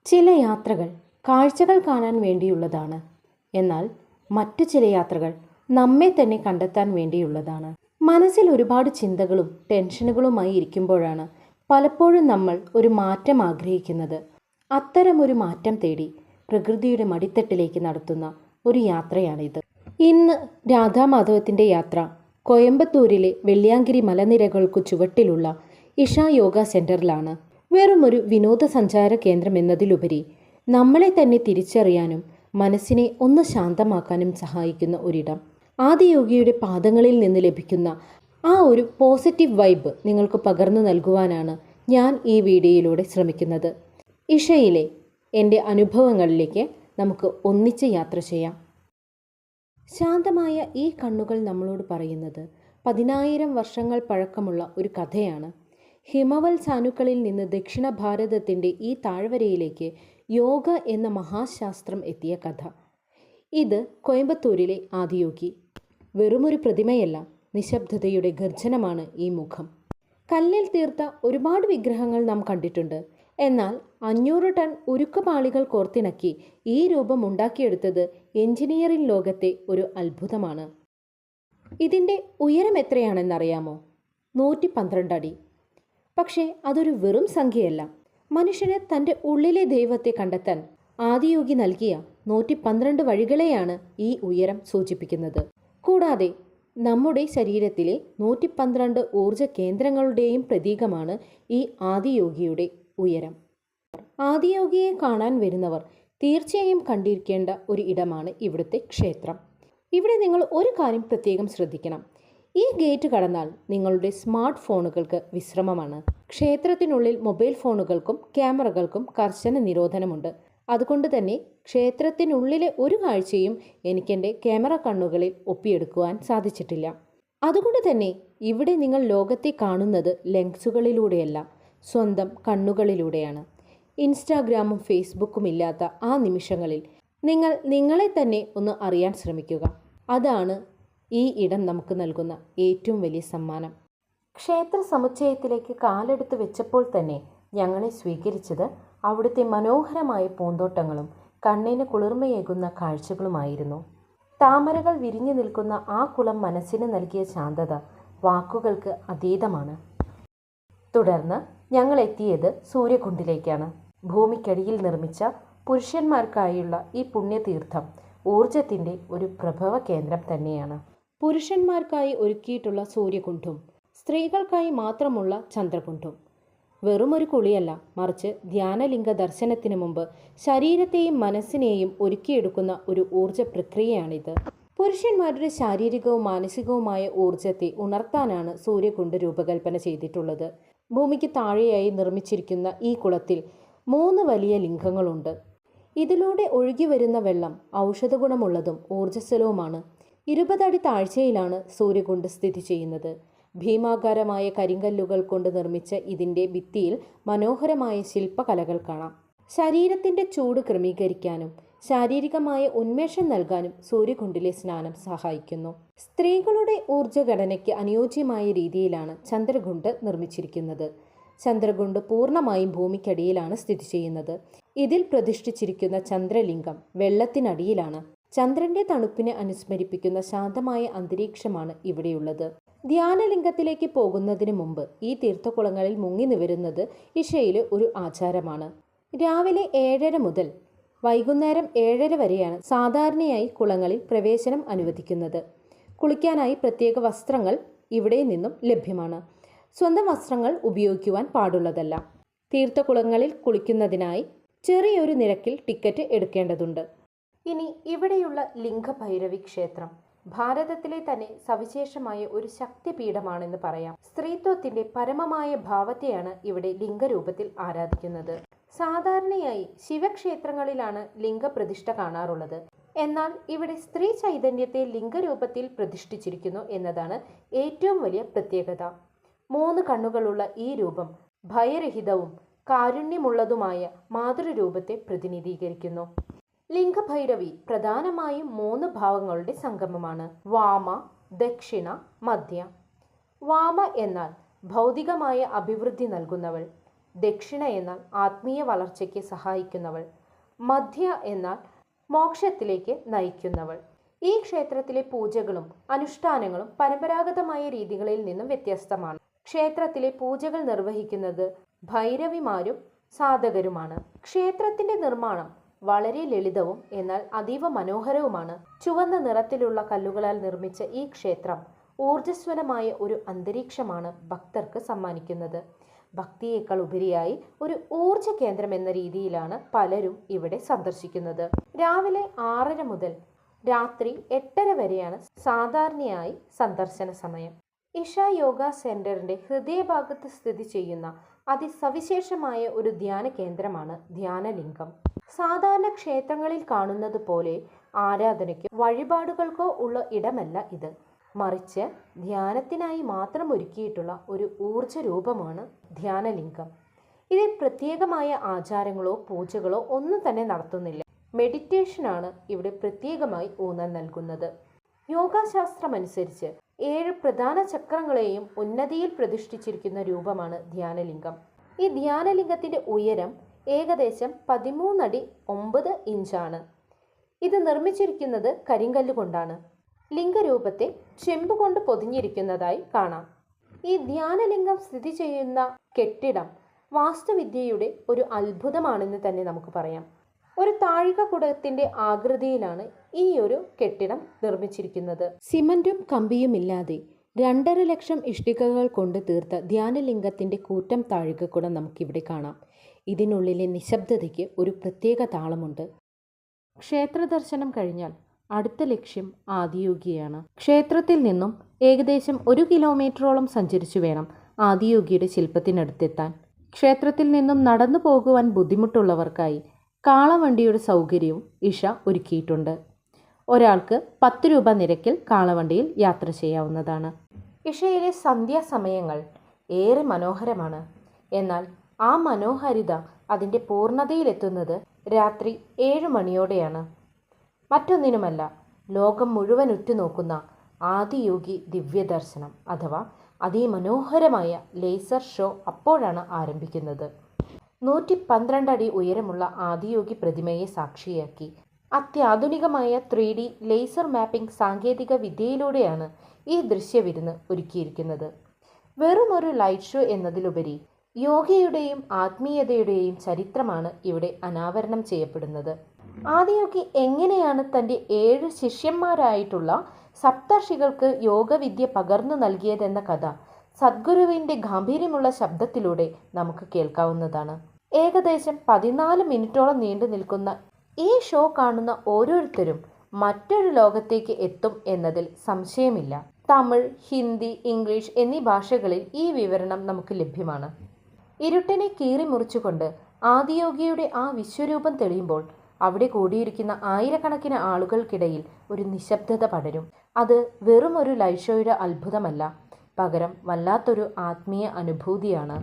ചില യാത്രകൾ കാഴ്ചകൾ കാണാൻ വേണ്ടിയുള്ളതാണ്. എന്നാൽ മറ്റു ചില യാത്രകൾ നമ്മെ തന്നെ കണ്ടെത്താൻ വേണ്ടിയുള്ളതാണ്. മനസ്സിൽ ഒരുപാട് ചിന്തകളും ടെൻഷനുകളുമായി ഇരിക്കുമ്പോഴാണ് പലപ്പോഴും നമ്മൾ ഒരു മാറ്റം ആഗ്രഹിക്കുന്നത്. അത്തരമൊരു മാറ്റം തേടി പ്രകൃതിയുടെ മടിത്തട്ടിലേക്ക് നടത്തുന്ന ഒരു യാത്രയാണിത്. ഇന്ന് രാധാമാധവത്തിൻ്റെ യാത്ര കോയമ്പത്തൂരിലെ വെള്ളിയാങ്കിരി മലനിരകൾക്കു ചുവട്ടിലുള്ള ഇഷ യോഗ സെൻറ്ററിലാണ്. വെറുമൊരു വിനോദസഞ്ചാര കേന്ദ്രം എന്നതിലുപരി നമ്മളെ തന്നെ തിരിച്ചറിയാനും മനസ്സിനെ ഒന്ന് ശാന്തമാക്കാനും സഹായിക്കുന്ന ഒരിടം. ആദിയോഗിയുടെ പാദങ്ങളിൽ നിന്ന് ലഭിക്കുന്ന ആ ഒരു പോസിറ്റീവ് വൈബ് നിങ്ങൾക്ക് പകർന്നു നൽകുവാനാണ് ഞാൻ ഈ വീഡിയോയിലൂടെ ശ്രമിക്കുന്നത്. ഇഷയിലെ എൻ്റെ അനുഭവങ്ങളിലേക്ക് നമുക്ക് ഒന്നിച്ച് യാത്ര ചെയ്യാം. ശാന്തമായ ഈ കണ്ണുകൾ നമ്മളോട് പറയുന്നത് 10,000 വർഷങ്ങൾ പഴക്കമുള്ള ഒരു കഥയാണ്. ഹിമവൽ സാനുക്കളിൽ നിന്ന് ദക്ഷിണ ഭാരതത്തിൻ്റെ ഈ താഴ്വരയിലേക്ക് യോഗ എന്ന മഹാശാസ്ത്രം എത്തിയ കഥ. ഇത് കോയമ്പത്തൂരിലെ ആദിയോഗി. വെറുമൊരു പ്രതിമയല്ല, നിശബ്ദതയുടെ ഗർജനമാണ് ഈ മുഖം. കല്ലിൽ തീർത്ത ഒരുപാട് വിഗ്രഹങ്ങൾ നാം കണ്ടിട്ടുണ്ട്. എന്നാൽ 500 ടൺ ഉരുക്കുപാളികൾ കോർത്തിണക്കി ഈ രൂപം ഉണ്ടാക്കിയെടുത്തത് എഞ്ചിനീയറിംഗ് ലോകത്തെ ഒരു അത്ഭുതമാണ്. ഇതിൻ്റെ ഉയരം എത്രയാണെന്നറിയാമോ? 112 അടി. പക്ഷേ അതൊരു വെറും സംഖ്യയല്ല. മനുഷ്യന് തൻ്റെ ഉള്ളിലെ ദൈവത്തെ കണ്ടെത്താൻ ആദിയോഗി നൽകിയ 112 വഴികളെയാണ് ഈ ഉയരം സൂചിപ്പിക്കുന്നത്. കൂടാതെ നമ്മുടെ ശരീരത്തിലെ 112 ഊർജ കേന്ദ്രങ്ങളുടെയും പ്രതീകമാണ് ഈ ആദിയോഗിയുടെ ഉയരം. ആദിയോഗിയെ കാണാൻ വരുന്നവർ തീർച്ചയായും കണ്ടിരിക്കേണ്ട ഒരു ഇടമാണ് ഇവിടുത്തെ ക്ഷേത്രം. ഇവിടെ നിങ്ങൾ ഒരു കാര്യം പ്രത്യേകം ശ്രദ്ധിക്കണം. ഈ ഗേറ്റ് കടന്നാൽ നിങ്ങളുടെ സ്മാർട്ട് ഫോണുകൾക്ക് വിശ്രമമാണ്. ക്ഷേത്രത്തിനുള്ളിൽ മൊബൈൽ ഫോണുകൾക്കും ക്യാമറകൾക്കും കർശന നിരോധനമുണ്ട്. അതുകൊണ്ട് തന്നെ ക്ഷേത്രത്തിനുള്ളിലെ ഒരു കാഴ്ചയും എനിക്കെൻ്റെ ക്യാമറ കണ്ണുകളിൽ ഒപ്പിയെടുക്കുവാൻ സാധിച്ചിട്ടില്ല. അതുകൊണ്ട് തന്നെ ഇവിടെ നിങ്ങൾ ലോകത്തെ കാണുന്നത് ലെൻസുകളിലൂടെയല്ല, സ്വന്തം കണ്ണുകളിലൂടെയാണ്. ഇൻസ്റ്റാഗ്രാമും ഫേസ്ബുക്കും ഇല്ലാത്ത ആ നിമിഷങ്ങളിൽ നിങ്ങൾ നിങ്ങളെ തന്നെ ഒന്ന് അറിയാൻ ശ്രമിക്കുക. അതാണ് ഈ ഇടം നമുക്ക് നൽകുന്ന ഏറ്റവും വലിയ സമ്മാനം. ക്ഷേത്ര സമുച്ചയത്തിലേക്ക് കാലെടുത്ത് വെച്ചപ്പോൾ തന്നെ ഞങ്ങളെ സ്വീകരിച്ചത് അവിടുത്തെ മനോഹരമായ പൂന്തോട്ടങ്ങളും കണ്ണിന് കുളിർമയേകുന്ന കാഴ്ചകളുമായിരുന്നു. താമരകൾ വിരിഞ്ഞു നിൽക്കുന്ന ആ കുളം മനസ്സിന് നൽകിയ ശാന്തത വാക്കുകൾക്ക് അതീതമാണ്. തുടർന്ന് ഞങ്ങൾ എത്തിയത് സൂര്യകുണ്ടിലേക്കാണ്. ഭൂമിക്കടിയിൽ നിർമ്മിച്ച പുരുഷന്മാർക്കായുള്ള ഈ പുണ്യതീർത്ഥം ഊർജത്തിൻ്റെ ഒരു പ്രഭവ കേന്ദ്രം തന്നെയാണ്. പുരുഷന്മാർക്കായി ഒരുക്കിയിട്ടുള്ള സൂര്യകുണ്ഡും സ്ത്രീകൾക്കായി മാത്രമുള്ള ചന്ദ്രകുണ്ഡും വെറുമൊരു കുളിയല്ല, മറിച്ച് ധ്യാനലിംഗ ദർശനത്തിന് മുമ്പ് ശരീരത്തെയും മനസ്സിനെയും ഒരുക്കിയെടുക്കുന്ന ഒരു ഊർജ പ്രക്രിയയാണിത്. പുരുഷന്മാരുടെ ശാരീരികവും മാനസികവുമായ ഊർജത്തെ ഉണർത്താനാണ് സൂര്യകുണ്ഡ് രൂപകൽപ്പന ചെയ്തിട്ടുള്ളത്. ഭൂമിക്ക് താഴെയായി നിർമ്മിച്ചിരിക്കുന്ന ഈ കുളത്തിൽ 3 വലിയ ലിംഗങ്ങളുണ്ട്. ഇതിലൂടെ ഒഴുകി വരുന്ന വെള്ളം ഔഷധഗുണമുള്ളതും ഊർജ്ജസ്വലവുമാണ്. 20 അടി താഴ്ചയിലാണ് സൂര്യകുണ്ഡ് സ്ഥിതി ചെയ്യുന്നത്. ഭീമാകാരമായ കരിങ്കല്ലുകൾ കൊണ്ട് നിർമ്മിച്ച ഇതിൻ്റെ ഭിത്തിയിൽ മനോഹരമായ ശില്പകലകൾ കാണാം. ശരീരത്തിൻ്റെ ചൂട് ക്രമീകരിക്കാനും ശാരീരികമായ ഉന്മേഷം നൽകാനും സൂര്യകുണ്ഡിലെ സ്നാനം സഹായിക്കുന്നു. സ്ത്രീകളുടെ ഊർജ്ജഘടനയ്ക്ക് അനുയോജ്യമായ രീതിയിലാണ് ചന്ദ്രകുണ്ഡ് നിർമ്മിച്ചിരിക്കുന്നത്. ചന്ദ്രകുണ്ഡ് പൂർണ്ണമായും ഭൂമിക്കടിയിലാണ് സ്ഥിതി ചെയ്യുന്നത്. ഇതിൽ പ്രതിഷ്ഠിച്ചിരിക്കുന്ന ചന്ദ്രലിംഗം വെള്ളത്തിനടിയിലാണ്. ചന്ദ്രന്റെ തണുപ്പിനെ അനുസ്മരിപ്പിക്കുന്ന ശാന്തമായ അന്തരീക്ഷമാണ് ഇവിടെയുള്ളത്. ധ്യാനലിംഗത്തിലേക്ക് പോകുന്നതിന് മുമ്പ് ഈ തീർത്ഥക്കുളങ്ങളിൽ മുങ്ങി നിവരുന്നത് ഇഷയിലെ ഒരു ആചാരമാണ്. രാവിലെ 7:30 മുതൽ വൈകുന്നേരം 7:30 വരെയാണ് സാധാരണയായി കുളങ്ങളിൽ പ്രവേശനം അനുവദിക്കുന്നത്. കുളിക്കാനായി പ്രത്യേക വസ്ത്രങ്ങൾ ഇവിടെ നിന്നും ലഭ്യമാണ്. സ്വന്തം വസ്ത്രങ്ങൾ ഉപയോഗിക്കുവാൻ പാടുള്ളതല്ല. തീർത്ഥക്കുളങ്ങളിൽ കുളിക്കുന്നതിനായി ചെറിയൊരു നിരക്കിൽ ടിക്കറ്റ് എടുക്കേണ്ടതുണ്ട്. ഇനി ഇവിടെയുള്ള ലിംഗഭൈരവി ക്ഷേത്രം ഭാരതത്തിലെ തന്നെ സവിശേഷമായ ഒരു ശക്തിപീഠമാണെന്ന് പറയാം. സ്ത്രീത്വത്തിന്റെ പരമമായ ഭാവത്തെയാണ് ഇവിടെ ലിംഗരൂപത്തിൽ ആരാധിക്കുന്നത്. സാധാരണയായി ശിവക്ഷേത്രങ്ങളിലാണ് ലിംഗപ്രതിഷ്ഠ കാണാറുള്ളത്. എന്നാൽ ഇവിടെ സ്ത്രീ ചൈതന്യത്തെ ലിംഗരൂപത്തിൽ പ്രതിഷ്ഠിച്ചിരിക്കുന്നു എന്നതാണ് ഏറ്റവും വലിയ പ്രത്യേകത. 3 കണ്ണുകളുള്ള ഈ രൂപം ഭയരഹിതവും കാരുണ്യമുള്ളതുമായ മാതൃരൂപത്തെ പ്രതിനിധീകരിക്കുന്നു. ലിംഗഭൈരവി പ്രധാനമായും 3 ഭാവങ്ങളുടെ സംഗമമാണ്: വാമ, ദക്ഷിണ, മധ്യ. വാമ എന്നാൽ ഭൗതികമായ അഭിവൃദ്ധി നൽകുന്നവൾ, ദക്ഷിണ എന്നാൽ ആത്മീയ വളർച്ചയ്ക്ക് സഹായിക്കുന്നവൾ, മധ്യ എന്നാൽ മോക്ഷത്തിലേക്ക് നയിക്കുന്നവൾ. ഈ ക്ഷേത്രത്തിലെ പൂജകളും അനുഷ്ഠാനങ്ങളും പരമ്പരാഗതമായ രീതികളിൽ നിന്നും വ്യത്യസ്തമാണ്. ക്ഷേത്രത്തിലെ പൂജകൾ നിർവഹിക്കുന്നത് ഭൈരവിമാരും സാധകരുമാണ്. ക്ഷേത്രത്തിന്റെ നിർമ്മാണം വളരെ ലളിതവും എന്നാൽ അതീവ മനോഹരവുമാണ്. ചുവന്ന നിറത്തിലുള്ള കല്ലുകളാൽ നിർമ്മിച്ച ഈ ക്ഷേത്രം ഊർജ്ജസ്വലമായ ഒരു അന്തരീക്ഷമാണ് ഭക്തർക്ക് സമ്മാനിക്കുന്നത്. ഭക്തിയേക്കാൾ ഉപരിയായി ഒരു ഊർജ കേന്ദ്രം എന്ന രീതിയിലാണ് പലരും ഇവിടെ സന്ദർശിക്കുന്നത്. രാവിലെ 6:30 മുതൽ രാത്രി 8:30 വരെയാണ് സാധാരണയായി സന്ദർശന സമയം. ഇഷ യോഗ സെന്ററിന്റെ ഹൃദയഭാഗത്ത് സ്ഥിതി ചെയ്യുന്ന അതിസവിശേഷമായ ഒരു ധ്യാന കേന്ദ്രമാണ് ധ്യാനലിംഗം. സാധാരണ ക്ഷേത്രങ്ങളിൽ കാണുന്നത് പോലെ ആരാധനയ്ക്കോ വഴിപാടുകൾക്കോ ഉള്ള ഇടമല്ല ഇത്. മറിച്ച് ധ്യാനത്തിനായി മാത്രം ഒരുക്കിയിട്ടുള്ള ഒരു ഊർജ രൂപമാണ് ധ്യാനലിംഗം. ഇതിൽ പ്രത്യേകമായ ആചാരങ്ങളോ പൂജകളോ ഒന്നും തന്നെ നടത്തുന്നില്ല. മെഡിറ്റേഷനാണ് ഇവിടെ പ്രത്യേകമായി ഊന്നൽ നൽകുന്നത്. യോഗാശാസ്ത്രമനുസരിച്ച് 7 പ്രധാന ചക്രങ്ങളെയും ഉന്നതിയിൽ പ്രതിഷ്ഠിച്ചിരിക്കുന്ന രൂപമാണ് ധ്യാനലിംഗം. ഈ ധ്യാനലിംഗത്തിന്റെ ഉയരം ഏകദേശം 13 അടി 9 ഇഞ്ചാണ്. ഇത് നിർമ്മിച്ചിരിക്കുന്നത് കരിങ്കല്ല് കൊണ്ടാണ്. ലിംഗരൂപത്തെ ചെമ്പുകൊണ്ട് പൊതിഞ്ഞിരിക്കുന്നതായി കാണാം. ഈ ധ്യാനലിംഗം സ്ഥിതി ചെയ്യുന്ന കെട്ടിടം വാസ്തുവിദ്യയുടെ ഒരു അത്ഭുതമാണെന്ന് തന്നെ നമുക്ക് പറയാം. ഒരു താഴികക്കുടത്തിന്റെ ആകൃതിയിലാണ് ഈ ഒരു കെട്ടിടം നിർമ്മിച്ചിരിക്കുന്നത്. സിമന്റും കമ്പിയും ഇല്ലാതെ 2.5 ലക്ഷം ഇഷ്ടികകൾ കൊണ്ട് തീർത്ത ധ്യാനലിംഗത്തിന്റെ കൂറ്റൻ താഴികക്കുടം നമുക്കിവിടെ കാണാം. ഇതിനുള്ളിലെ നിശബ്ദതയ്ക്ക് ഒരു പ്രത്യേക താളമുണ്ട്. ക്ഷേത്ര ദർശനം കഴിഞ്ഞാൽ അടുത്ത ലക്ഷ്യം ആദിയോഗിയാണ്. ക്ഷേത്രത്തിൽ നിന്നും ഏകദേശം 1 കിലോമീറ്ററോളം സഞ്ചരിച്ചു വേണം ആദിയോഗിയുടെ ശില്പത്തിനടുത്തെത്താൻ. ക്ഷേത്രത്തിൽ നിന്നും നടന്നു പോകുവാൻ ബുദ്ധിമുട്ടുള്ളവർക്കായി കാളവണ്ടിയുടെ സൗകര്യവും ഇഷ ഒരുക്കിയിട്ടുണ്ട്. ഒരാൾക്ക് 10 രൂപ നിരക്കിൽ കാളവണ്ടിയിൽ യാത്ര ചെയ്യാവുന്നതാണ്. ഇഷയിലെ സന്ധ്യാസമയങ്ങൾ ഏറെ മനോഹരമാണ്. എന്നാൽ ആ മനോഹാരിത അതിൻ്റെ പൂർണ്ണതയിലെത്തുന്നത് രാത്രി 7 മണിയോടെയാണ്. മറ്റൊന്നിനുമല്ല, ലോകം മുഴുവൻ ഉറ്റുനോക്കുന്ന ആദിയോഗി ദിവ്യദർശനം അഥവാ അതിമനോഹരമായ ലേസർ ഷോ അപ്പോഴാണ് ആരംഭിക്കുന്നത്. 112 അടി ഉയരമുള്ള ആദിയോഗി പ്രതിമയെ സാക്ഷിയാക്കി അത്യാധുനികമായ 3D ലേസർ മാപ്പിംഗ് സാങ്കേതിക വിദ്യയിലൂടെയാണ് ഈ ദൃശ്യവിരുന്ന് ഒരുക്കിയിരിക്കുന്നത്. വെറും ഒരു ലൈറ്റ് ഷോ എന്നതിലുപരി യോഗയുടെയും ആത്മീയതയുടെയും ചരിത്രമാണ് ഇവിടെ അനാവരണം ചെയ്യപ്പെടുന്നത്. ആദിയോഗി എങ്ങനെയാണ് തൻ്റെ 7 ശിഷ്യന്മാരായിട്ടുള്ള സപ്തർഷികൾക്ക് യോഗവിദ്യ പകർന്നു നൽകിയതെന്ന കഥ സദ്ഗുരുവിൻ്റെ ഗാംഭീര്യമുള്ള ശബ്ദത്തിലൂടെ നമുക്ക് കേൾക്കാവുന്നതാണ്. ഏകദേശം 14 മിനിറ്റോളം നീണ്ടു നിൽക്കുന്ന ഈ ഷോ കാണുന്ന ഓരോരുത്തരും മറ്റൊരു ലോകത്തേക്ക് എത്തും എന്നതിൽ സംശയമില്ല. തമിഴ്, ഹിന്ദി, ഇംഗ്ലീഷ് എന്നീ ഭാഷകളിൽ ഈ വിവരണം നമുക്ക് ലഭ്യമാണ്. ഇരുട്ടിനെ കീറി മുറിച്ചുകൊണ്ട് ആദിയോഗിയുടെ ആ വിശ്വരൂപം തെളിയുമ്പോൾ അവിടെ കൂടിയിരിക്കുന്ന ആയിരക്കണക്കിന് ആളുകൾക്കിടയിൽ ഒരു നിശബ്ദത പടരും. അത് വെറും ഒരു ലൈവ് ഷോയുടെ അത്ഭുതമല്ല, പകരം വല്ലാത്തൊരു ആത്മീയ അനുഭൂതിയാണ്.